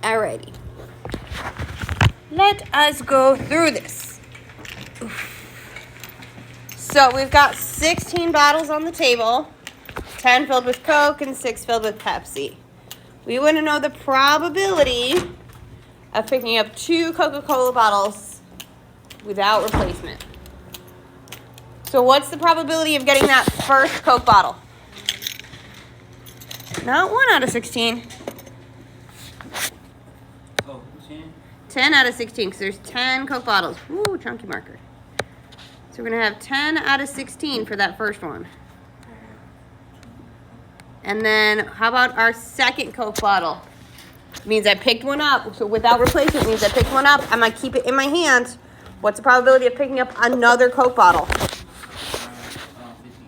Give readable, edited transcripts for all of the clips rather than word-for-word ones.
Alrighty. Let us go through this. So we've got 16 bottles on the table, 10 filled with Coke and 6 filled with Pepsi. We want to know the probability of picking up 2 Coca-Cola bottles without replacement. So what's the probability of getting that first Coke bottle? Not 1 out of 16. 10 out of 16, because there's 10 Coke bottles. Ooh, chunky marker. So we're going to have 10 out of 16 for that first one. And then how about our second Coke bottle? Means I picked one up. So without replacement means I picked one up. I'm going to keep it in my hand. What's the probability of picking up another Coke bottle?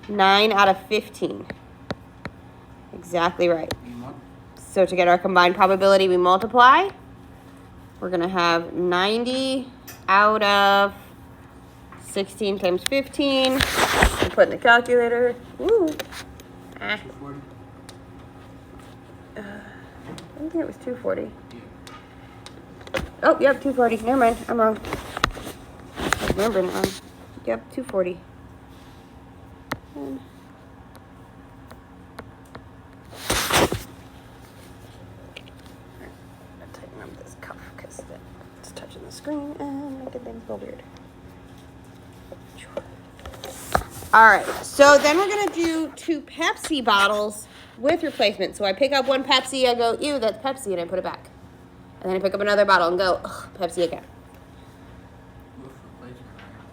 9 out of 15. Exactly right. So to get our combined probability, we multiply. We're going to have 90 out of 16 times 15. We put in the calculator. Woo. I think it was 240. Oh, yep, 240. Never mind. I'm wrong. I remember it wrong. Yep, 240. Tighten up this cuff because it's touching the screen and making things go weird. All right, so then we're gonna do 2 Pepsi bottles with replacement. So I pick up 1 Pepsi, I go, ew, that's Pepsi, and I put it back. And then I pick up another bottle and go, ugh, Pepsi again.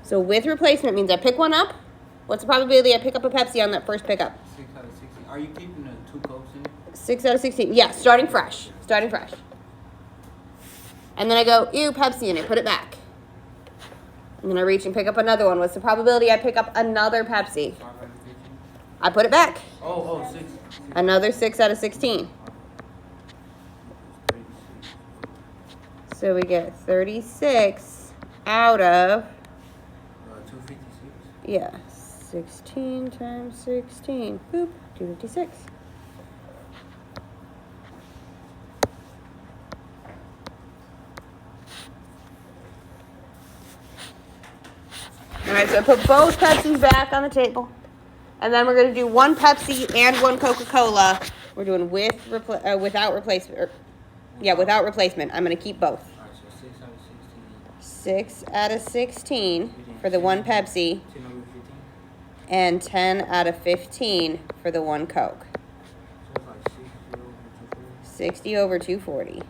So with replacement means I pick one up. What's the probability I pick up a Pepsi on that first pickup? 6 out of 16. Are you keeping the 2 Cokes in? 6 out of 16. Yeah, starting fresh. Starting fresh. And then I go, ew, Pepsi, and I put it back. And then I reach and pick up another one. What's the probability I pick up another Pepsi? I put it back. Oh, 6. Another 6 out of 16. So we get 36 out of... 256. Yeah. 16 times 16. Boop. 256. All right, so I put both Pepsis back on the table. And then we're going to do 1 Pepsi and 1 Coca-Cola. We're doing without replacement. Without replacement. I'm going to keep both. Alright, so 6 out of 6 out of 16 for the 1 Pepsi. 10 over 15. And 10 out of 15 for the 1 Coke. So it's like 60 over 240.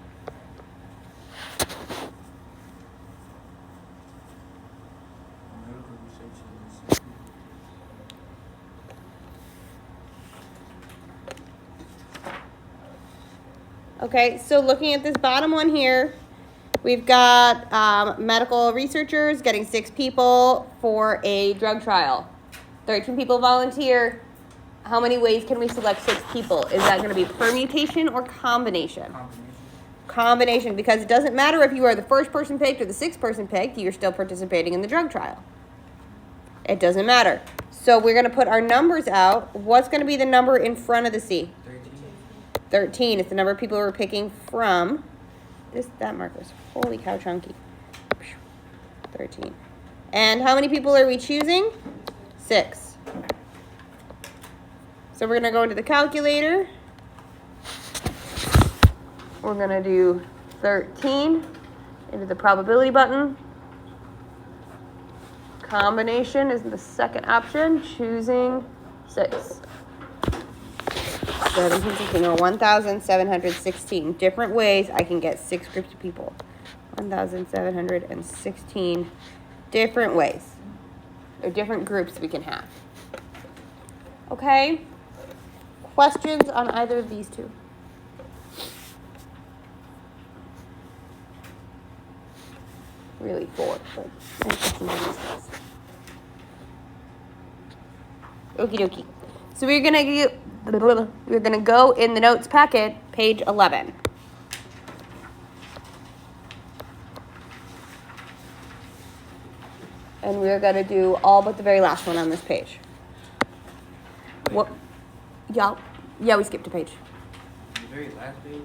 Okay, so looking at this bottom one here, we've got medical researchers getting 6 people for a drug trial. 13 people volunteer. How many ways can we select 6 people? Is that going to be permutation or combination? Combination, because it doesn't matter if you are the first person picked or the 6th person picked, you're still participating in the drug trial. It doesn't matter. So we're going to put our numbers out. What's going to be the number in front of the C? 13 is the number of people we're picking from. That marker's holy cow chunky. 13. And how many people are we choosing? 6. So we're going to go into the calculator. We're going to do 13 into the probability button. Combination is the second option, choosing 6. 1,716 different ways I can get 6 groups of people. 1,716 different ways. Or different groups we can have. Okay? Questions on either of these 2? Really 4, but okie dokie. So we're gonna go in the notes packet, page 11. And we're gonna do all but the very last one on this page. What? Yeah, we skipped a page. The very last page?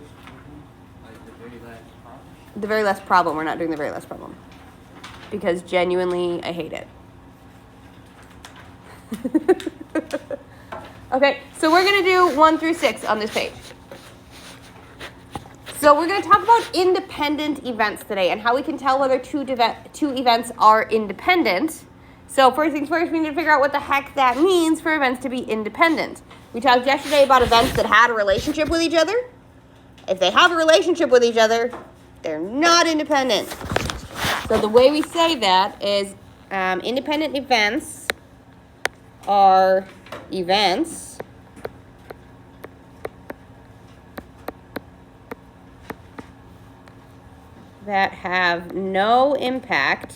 Like the very last problem. The very last problem. We're not doing the very last problem. Because genuinely, I hate it. Okay, so we're going to do 1 through 6 on this page. So we're going to talk about independent events today and how we can tell whether two events are independent. So first things first, we need to figure out what the heck that means for events to be independent. We talked yesterday about events that had a relationship with each other. If they have a relationship with each other, they're not independent. So the way we say that is independent events are events that have no impact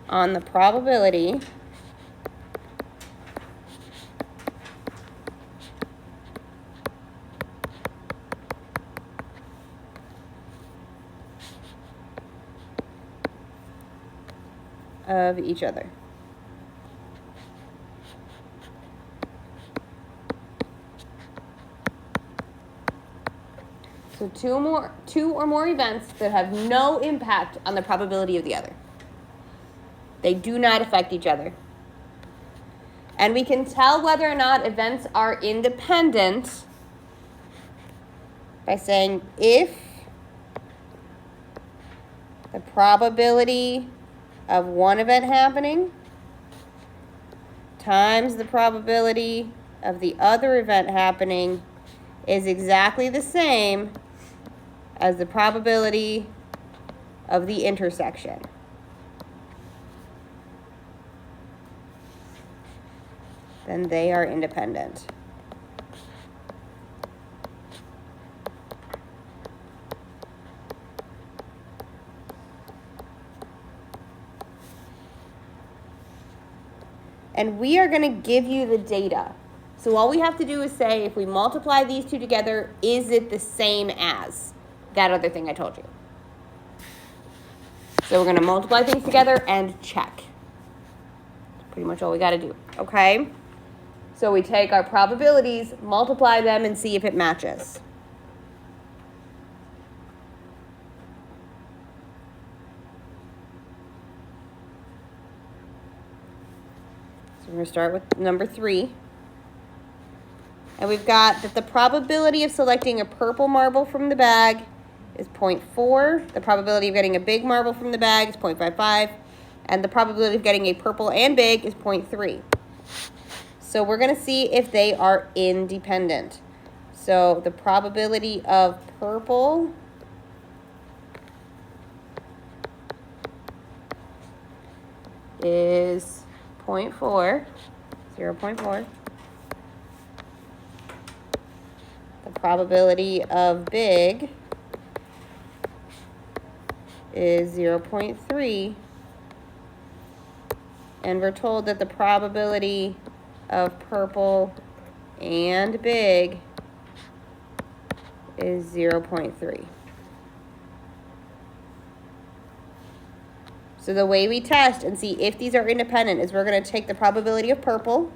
on the probability of each other. So two or more events that have no impact on the probability of the other. They do not affect each other. And we can tell whether or not events are independent by saying if the probability of one event happening times the probability of the other event happening is exactly the same as the probability of the intersection. Then they are independent. And we are going to give you the data. So all we have to do is say, if we multiply these two together, is it the same as that other thing I told you? So we're going to multiply things together and check. That's pretty much all we got to do, okay? So we take our probabilities, multiply them, and see if it matches. So we're going to start with number 3. And we've got that the probability of selecting a purple marble from the bag is 0.4. The probability of getting a big marble from the bag is 0.55. And the probability of getting a purple and big is 0.3. So we're going to see if they are independent. So the probability of purple is 0.4, 0.4. The probability of big is 0.3. And we're told that the probability of purple and big is 0.3. So the way we test and see if these are independent is we're going to take the probability of purple,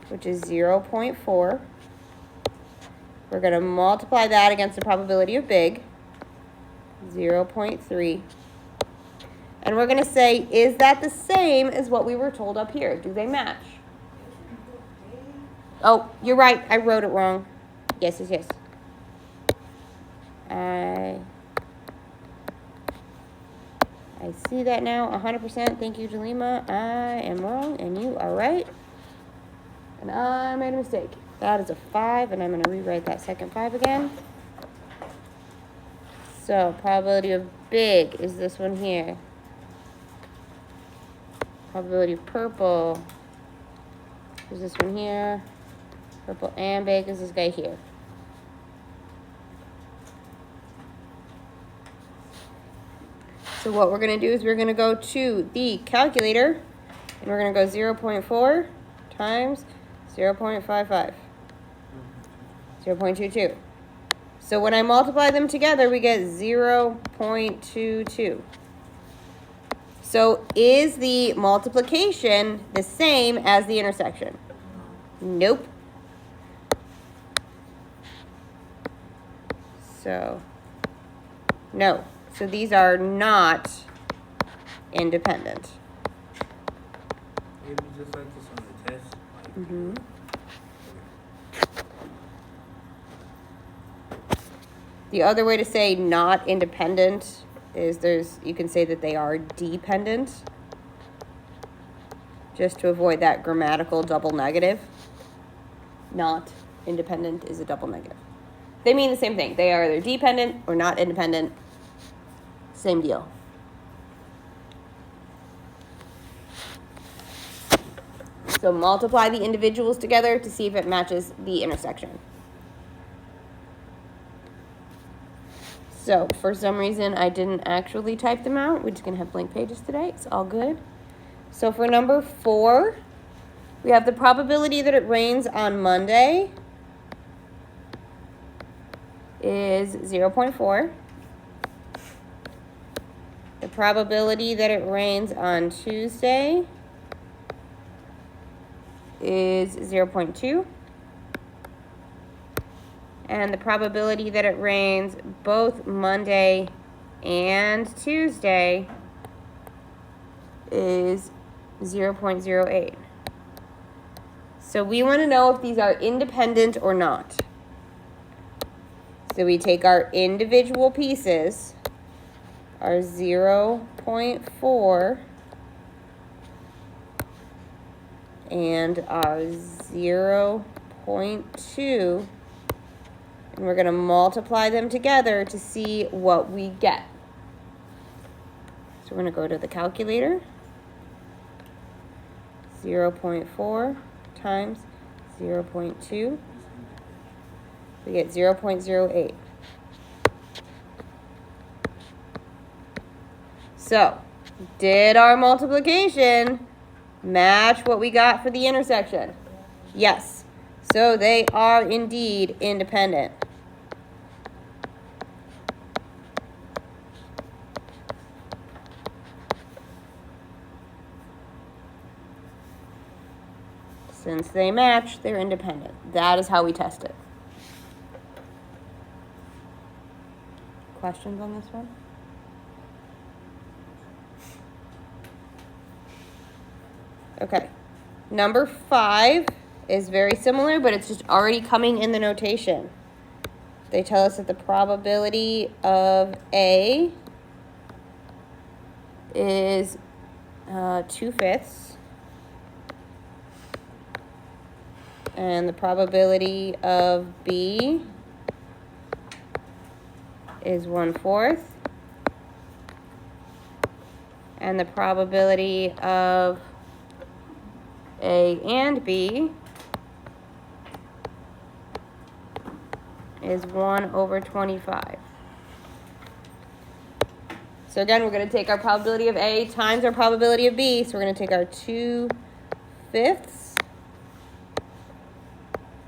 which is 0.4. We're going to multiply that against the probability of big, 0.3. And we're going to say, is that the same as what we were told up here? Do they match? Oh, you're right. I wrote it wrong. Yes. I see that now, 100%. Thank you, Jalima. I am wrong, and you are right. And I made a mistake. That is a 5, and I'm going to rewrite that second 5 again. So, probability of big is this one here. Probability of purple is this one here. Purple and big is this guy here. So what we're going to do is we're going to go to the calculator, and we're going to go 0.4 times 0.55. 0.22. So when I multiply them together, we get 0.22. So is the multiplication the same as the intersection? Nope. So, no. So these are not independent. Maybe just like this on the test. Like, Mm-hmm. The other way to say not independent is you can say that they are dependent, just to avoid that grammatical double negative. Not independent is a double negative. They mean the same thing. They are either dependent or not independent. Same deal. So multiply the individuals together to see if it matches the intersection. So for some reason I didn't actually type them out. We're just going to have blank pages today. It's all good. So for number 4, we have the probability that it rains on Monday is 0.4. The probability that it rains on Tuesday is 0.2. And the probability that it rains both Monday and Tuesday is 0.08. So we want to know if these are independent or not. So we take our individual pieces, our 0.4 and our 0.2, and we're going to multiply them together to see what we get. So we're going to go to the calculator. 0.4 times 0.2. We get 0.08. So, did our multiplication match what we got for the intersection? Yes. So they are indeed independent. Since they match, they're independent. That is how we test it. Questions on this one? Okay. Number 5 is very similar, but it's just already coming in the notation. They tell us that the probability of A is 2/5. And the probability of B is 1/4. And the probability of A and B is 1/25. So again, we're going to take our probability of A times our probability of B. So we're going to take our 2/5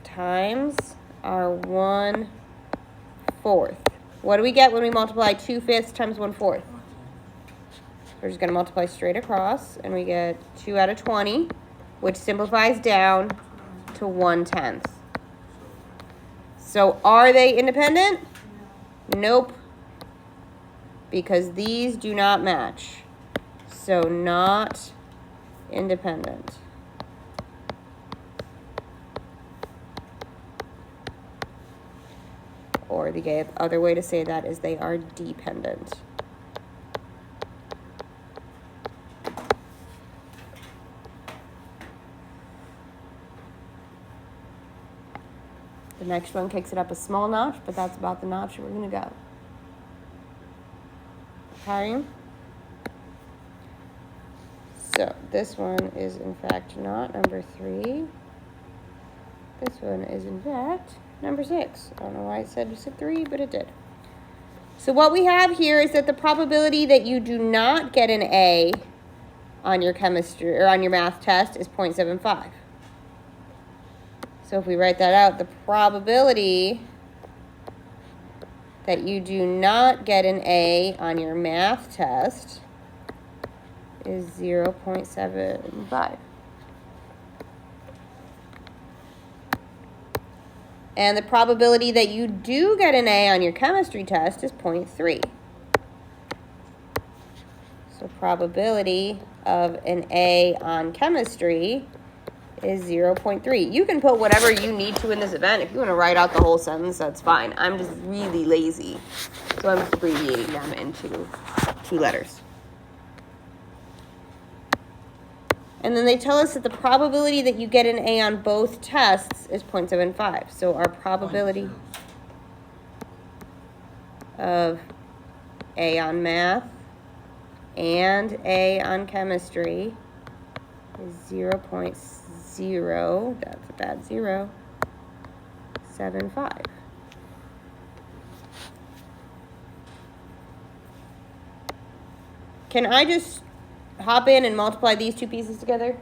times our 1/4. What do we get when we multiply 2/5 times 1/4? We're just going to multiply straight across, and we get 2 out of 20, which simplifies down to 1/10. So are they independent? Nope. Because these do not match. So not independent. Or the other way to say that is they are dependent. The next one kicks it up a small notch, but that's about the notch we're going to go. Okay? So this one is in fact not number 3. This one is in fact number 6. I don't know why it said 3, but it did. So what we have here is that the probability that you do not get an A on your chemistry or on your math test is 0.75. So if we write that out, the probability that you do not get an A on your math test is 0.75. And the probability that you do get an A on your chemistry test is 0.3. So probability of an A on chemistry is 0.3. You can put whatever you need to in this event. If you want to write out the whole sentence, that's fine. I'm just really lazy. So I'm just abbreviating them into 2 letters. And then they tell us that the probability that you get an A on both tests is 0.75. So our probability of A on math and A on chemistry is 0.0, that's a bad 0, 75. Can I just hop in and multiply these 2 pieces together?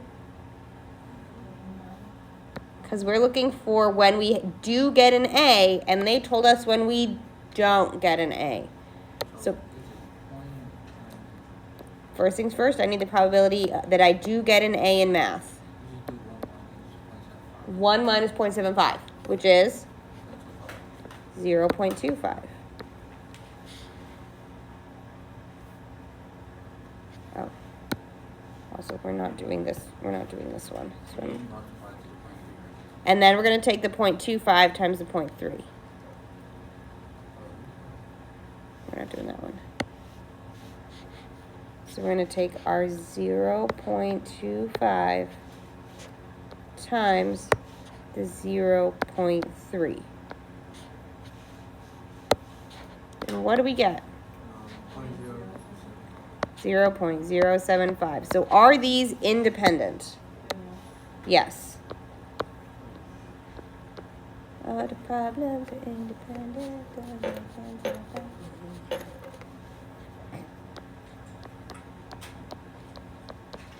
Because we're looking for when we do get an A, and they told us when we don't get an A. So first things first, I need the probability that I do get an A in math. 1 minus 0.75, which is 0.25. Oh. Also, we're not doing this one. And then we're going to take the 0.25 times the 0.3. We're not doing that one. So we're going to take our 0.25 times the 0.3. And what do we get? 0.075. So are these independent? Yes. All the problems are independent.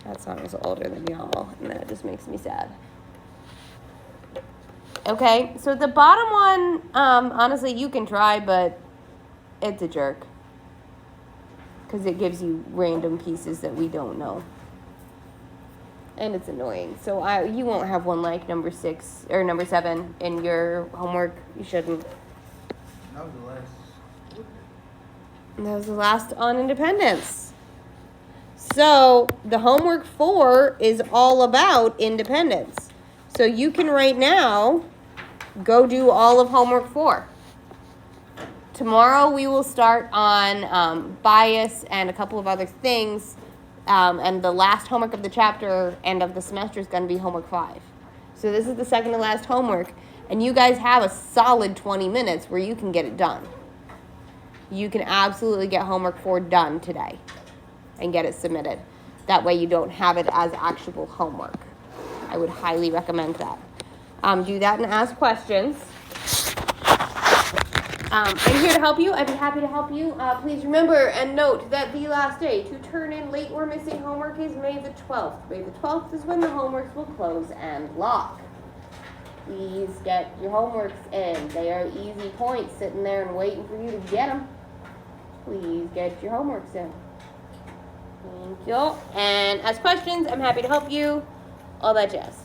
That song is older than y'all, and that just makes me sad. Okay, so the bottom one, honestly, you can try, but it's a jerk. Because it gives you random pieces that we don't know. And it's annoying. So you won't have one like number 6 or number 7 in your homework. You shouldn't. That was the last. And that was the last on independence. So the homework 4 is all about independence. So you can right now go do all of homework 4. Tomorrow we will start on bias and a couple of other things. And the last homework of the chapter and of the semester is going to be homework 5. So this is the second to last homework. And you guys have a solid 20 minutes where you can get it done. You can absolutely get homework 4 done today and get it submitted. That way you don't have it as actual homework. I would highly recommend that. Do that and ask questions. I'm here to help you. I'd be happy to help you. Please remember and note that the last day to turn in late or missing homework is May the 12th. May the 12th is when the homeworks will close and lock. Please get your homeworks in. They are easy points sitting there and waiting for you to get them. Please get your homeworks in. Thank you. And ask questions. I'm happy to help you. All that jazz.